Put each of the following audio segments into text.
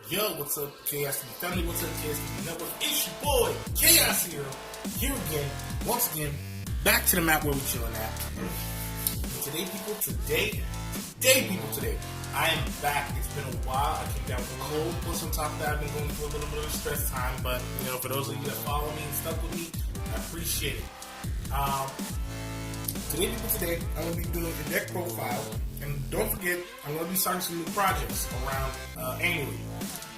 Yo, what's up, KSTV family? What's up, KSTV Network? It's your boy, Chaos Hero, here again, once again, back to the map where we chilling at. And today, I am back. It's been a while. I came down with a cold, plus on top of that, I've been going through a little bit of a stress time, but, for those of you that follow me and stuck with me, I appreciate it. Today, I'm going to be doing a deck profile, and don't forget, I'm going to be starting some new projects around annually.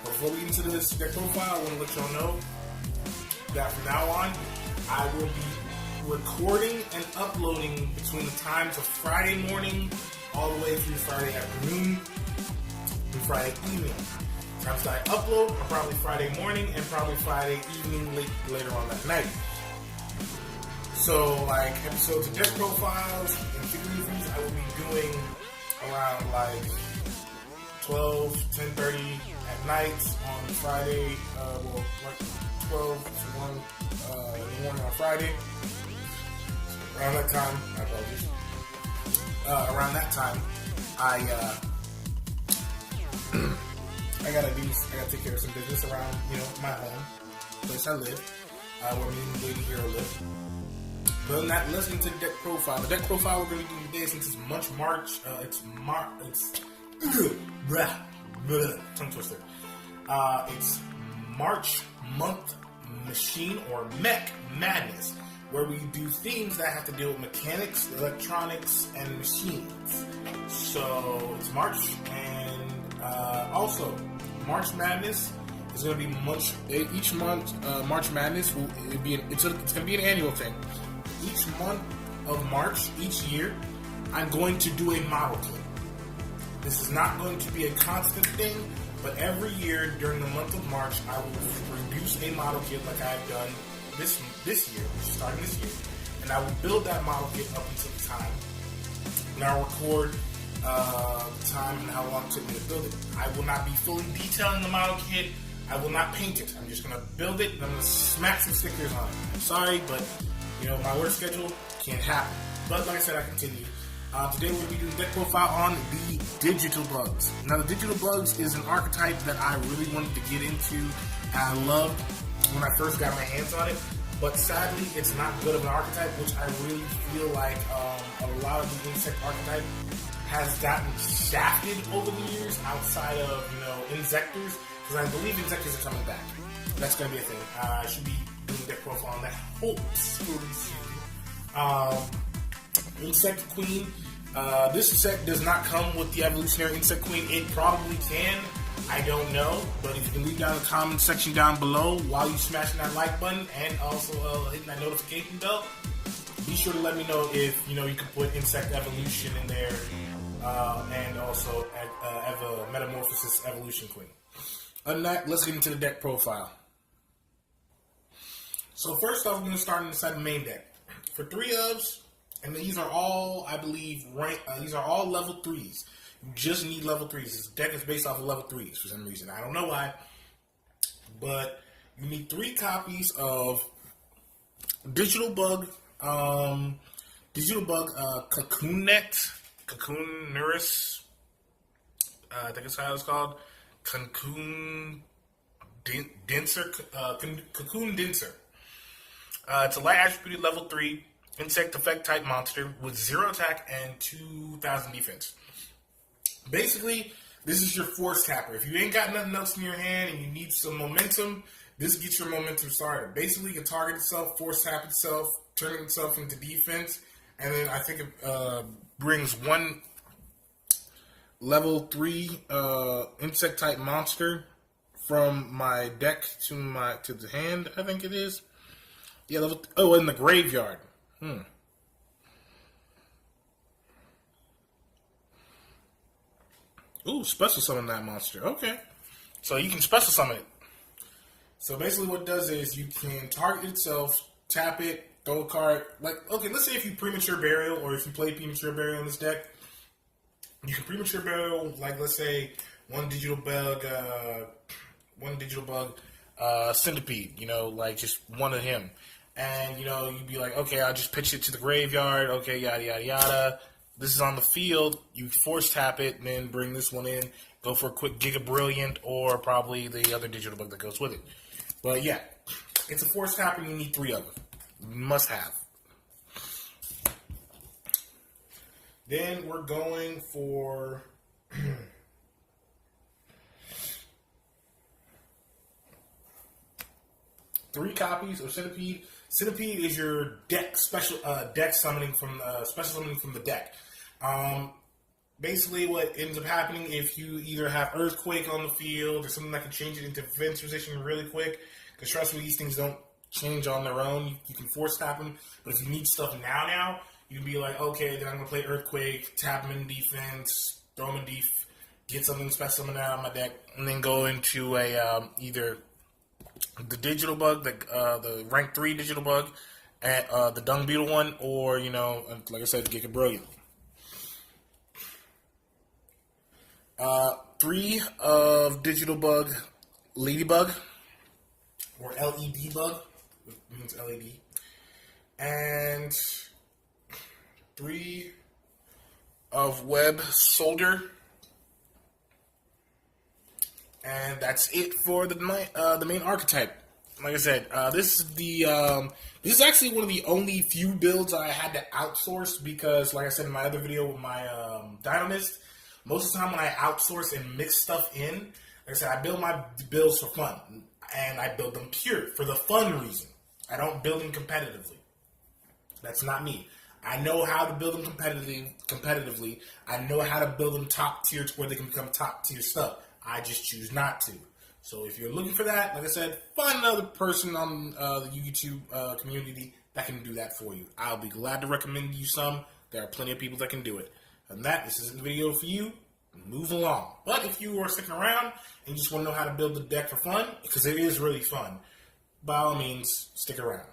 Before we get into this deck profile, I want to let y'all know that from now on, I will be recording and uploading between the times of Friday morning all the way through Friday afternoon and Friday evening. Times that I upload are probably Friday morning and probably Friday evening later on that night. So, episodes of deck profiles and figure reviews I will be doing around 10:30 at night on Friday, 12 to 1 in the morning on Friday. Around that time, my apologies. Around that time, I gotta take care of some business around, my home, place I live, where me and Lady Hero live. But other than that, let's get into the deck profile. The deck profile we're going to do today, since it's March, tongue twister. It's March Month Machine or Mech Madness, where we do themes that have to deal with mechanics, electronics, and machines. So it's March, and also March Madness is going to be each month. March Madness it's going to be an annual thing. Each month of March, each year, I'm going to do a model kit. This is not going to be a constant thing, but every year during the month of March, I will produce a model kit like I've done this year, starting this year, and I will build that model kit up until the time. And I'll record the time and how long it took me to build it. I will not be fully detailing the model kit. I will not paint it. I'm just going to build it, and I'm going to smack some stickers on it. I'm sorry, but my work schedule can't happen. But like I said, I continue. Today we'll be doing deck profile on the Digital Bugs. Now, the Digital Bugs is an archetype that I really wanted to get into, and I loved when I first got my hands on it. But sadly, it's not good of an archetype, which I really feel like a lot of the insect archetype has gotten shafted over the years outside of, Insectors, because I believe Insectors are coming back. That's going to be a thing. I should be doing deck profile on that hopefully soon. Insect Queen. This set does not come with the Evolutionary Insect Queen. It probably can. I don't know. But if you can leave down the comment section down below while you smashing that like button and also hitting that notification bell, be sure to let me know if you can put Insect Evolution in there and also Metamorphosis Evolution Queen. Other than that, let's get into the deck profile. So first off, we're going to start inside the main deck. For 3 ofs, and these are all, I believe, these are all level 3s. You just need level 3s. This deck is based off of level 3s for some reason. I don't know why. But you need 3 copies of Digital Bug, Cocoonerus, I think that's how it's called, Cocoon Denser. It's a light attributed level 3 insect effect type monster with 0 attack and 2,000 defense. Basically, this is your force tapper. If you ain't got nothing else in your hand and you need some momentum, this gets your momentum started. Basically, it can target itself, force tap itself, turn itself into defense, and then I think it brings 1 level 3 insect type monster from my deck to the hand, I think it is. Yeah, in the graveyard. Ooh, special summon that monster. Okay. So you can special summon it. So basically what it does is you can target itself, tap it, throw a card. Let's say if you Premature Burial, or if you play Premature Burial in this deck, you can Premature Burial, let's say, one digital bug, Centipede, just one of him. And, you'd be like, okay, I'll just pitch it to the graveyard, okay, yada, yada, yada. This is on the field, you force tap it, and then bring this one in, go for a quick Giga Brilliant or probably the other digital bug that goes with it. But yeah, it's a force tap and you need 3 of them. Must have. Then we're going for 3 copies of Centipede. Centipede is your deck special deck summoning from special summoning from the deck. Basically, what ends up happening if you either have Earthquake on the field or something that can change it into defense position really quick, because trust me, these things don't change on their own. You can force tap them, but if you need stuff now, you can be like, okay, then I'm going to play Earthquake, tap them in defense, throw them in def, get something special summoned out of my deck, and then go into a either the digital bug, the rank 3 digital bug, and the Dung Beetle one, or, you know, like I said, Giga Brilliant. 3 of digital bug, Ladybug, or LED bug, it means LED, and 3 of Web Soldier, and that's it for the main archetype. Like I said, this is actually one of the only few builds I had to outsource because, like I said in my other video with my Dynamist, most of the time when I outsource and mix stuff in, like I said, I build my builds for fun, and I build them pure for the fun reason. I don't build them competitively. That's not me. I know how to build them competitively. I know how to build them top tier to where they can become top tier stuff. I just choose not to. So if you're looking for that, like I said, find another person on the YouTube community that can do that for you. I'll be glad to recommend you some. There are plenty of people that can do it. And this isn't the video for you. Move along. But if you are sticking around and you just want to know how to build the deck for fun, because it is really fun, by all means, stick around.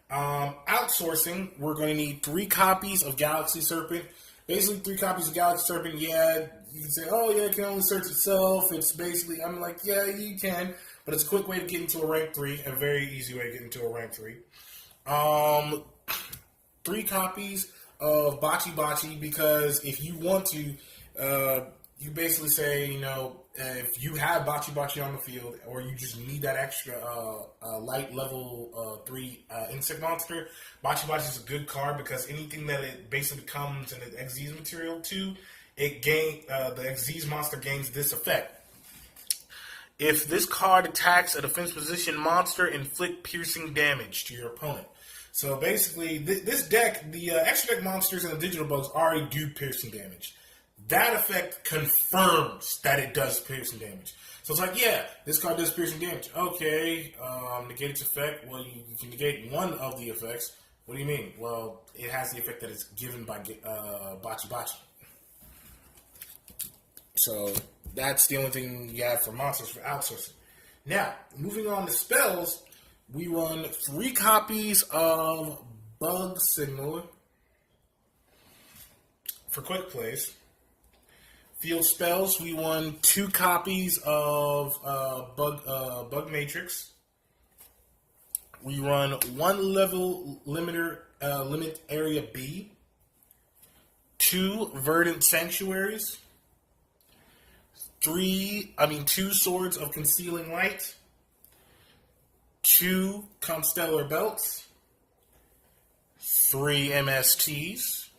Outsourcing, we're going to need 3 copies of Galaxy Serpent. Basically, 3 copies of Galaxy Serpent, yeah, you can say, oh, yeah, it can only search itself. It's basically, I'm like, yeah, you can. But it's a quick way to get into a rank 3, a very easy way to get into a rank 3. 3 copies of Bachi Bachi, because if you want to, you basically say, you know, if you have Bachi Bachi on the field, or you just need that extra light level 3 insect monster, Bachi Bachi is a good card because anything that it basically comes in an Xyz material to, it the Xyz monster gains this effect. If this card attacks a defense position monster, inflict piercing damage to your opponent. So basically, this deck, the extra deck monsters and the digital bugs already do piercing damage. That effect confirms that it does piercing damage. So it's like, yeah, this card does piercing damage. Okay, negate its effect. Well, you can negate one of the effects. What do you mean? Well, it has the effect that it's given by Bachi Bachi. So that's the only thing you have for monsters for outsourcing. Now, moving on to spells, we run 3 copies of Bug Signal for quick plays. Field spells, we run 2 copies of Bug Matrix. We run 1 level limit area B, 2 Verdant Sanctuaries, 2 Swords of Concealing Light, 2 Constellar Belts, 3 MSTs,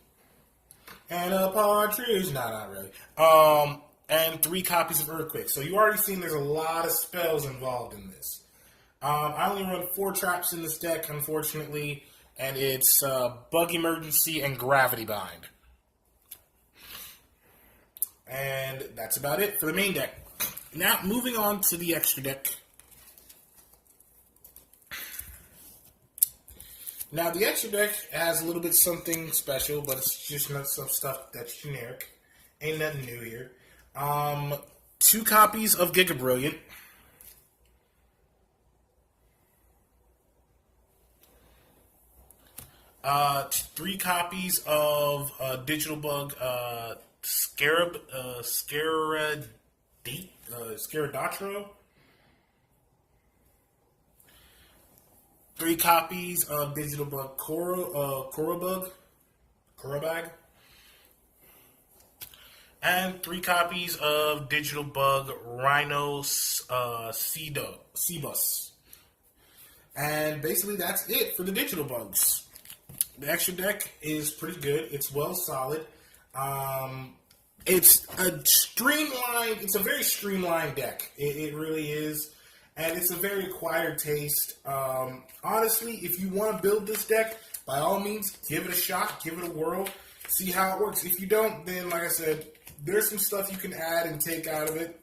and a Partridge. Not really. And 3 copies of Earthquake. So you already seen there's a lot of spells involved in this. I only run 4 traps in this deck, unfortunately, and it's Bug Emergency and Gravity Bind. And that's about it for the main deck. Now, moving on to the extra deck. Now, the extra deck has a little bit something special, but it's just not some stuff that's generic. Ain't nothing new here. 2 copies of Giga Brilliant. 3 copies of Digital Bug Scaradotro. 3 copies of Digital Bug Korobag. and 3 copies of Digital Bug Rhino Cebus. And basically that's it for the Digital Bugs. The extra deck is pretty good. It's well solid. It's a very streamlined deck. It really is. And it's a very acquired taste. Honestly, if you want to build this deck, by all means, give it a shot, give it a whirl, see how it works. If you don't, then like I said, there's some stuff you can add and take out of it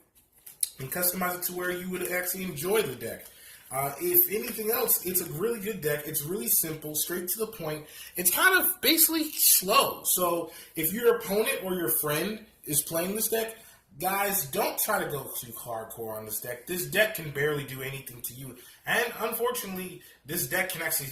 and customize it to where you would actually enjoy the deck. If anything else, it's a really good deck. It's really simple, straight to the point. It's kind of basically slow. So if your opponent or your friend is playing this deck, guys, don't try to go too hardcore on this deck. This deck can barely do anything to you. And unfortunately, this deck can actually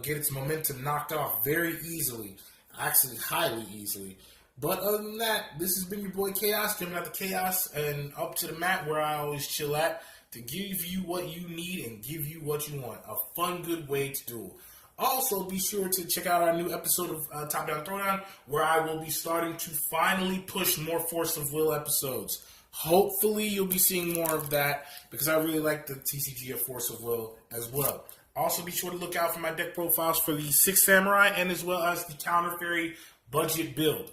get its momentum knocked off very easily. Actually, highly easily. But other than that, this has been your boy Chaos, jumping out the Chaos and up to the mat where I always chill at to give you what you need and give you what you want. A fun, good way to do it. Also, be sure to check out our new episode of Top Down Throwdown, where I will be starting to finally push more Force of Will episodes. Hopefully, you'll be seeing more of that, because I really like the TCG of Force of Will as well. Also, be sure to look out for my deck profiles for the Six Samurai, and as well as the Counter Fairy budget build.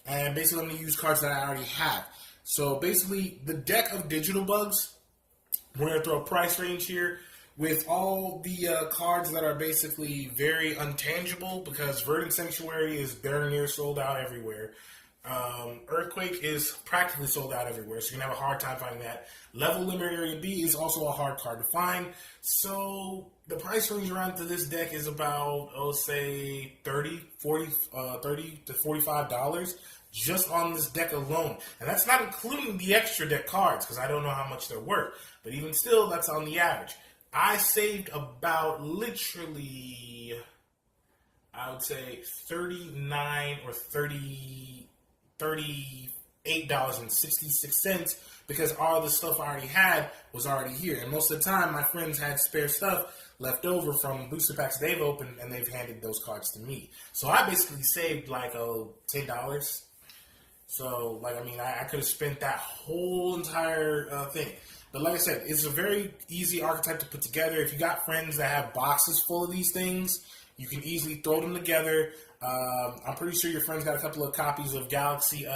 And basically, I'm going to use cards that I already have. So, basically, the deck of Digital Bugs, we're going to throw a price range here with all the cards that are basically very untangible, because Verdant Sanctuary is very near sold out everywhere. Earthquake is practically sold out everywhere, so you're going to have a hard time finding that. Level Limit Area B is also a hard card to find. So the price range around to this deck is about, say, $30 to $45 just on this deck alone. And that's not including the extra deck cards, because I don't know how much they're worth. But even still, that's on the average. I saved about literally, I would say, $39 or $38.66, because all the stuff I already had was already here. And most of the time, my friends had spare stuff left over from booster packs they've opened, and they've handed those cards to me. So I basically saved like $10. So, like, I mean, I could have spent that whole entire thing. But like I said, it's a very easy archetype to put together. If you got friends that have boxes full of these things, you can easily throw them together. I'm pretty sure your friend's got a couple of copies of Galaxy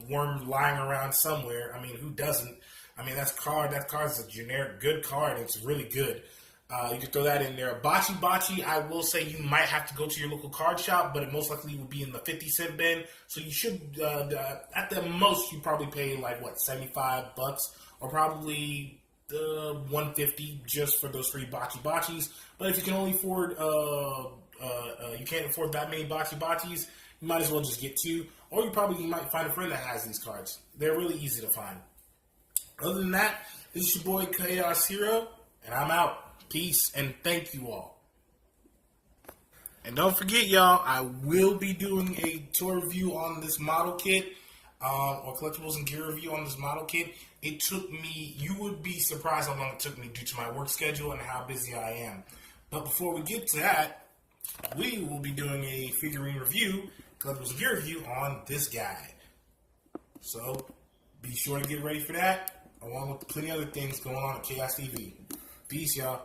Worm lying around somewhere. I mean, who doesn't? I mean, that card's a generic good card. It's really good. You can throw that in there. Bocce, I will say you might have to go to your local card shop, but it most likely will be in the 50-cent bin. So you should, at the most, you probably pay like, what, $75? Or probably $150 just for those 3 bocces. But if you can only afford, you can't afford that many bocces, you might as well just get 2. Or you might find a friend that has these cards. They're really easy to find. Other than that, this is your boy Chaos Hero, and I'm out. Peace, and thank you all. And don't forget, y'all, I will be doing a tour review on this model kit, or collectibles and gear review on this model kit. It took me, you would be surprised how long it took me due to my work schedule and how busy I am. But before we get to that, we will be doing a figurine review, collectibles and gear review on this guy. So be sure to get ready for that, along with plenty of other things going on at Chaos TV. Peace, y'all.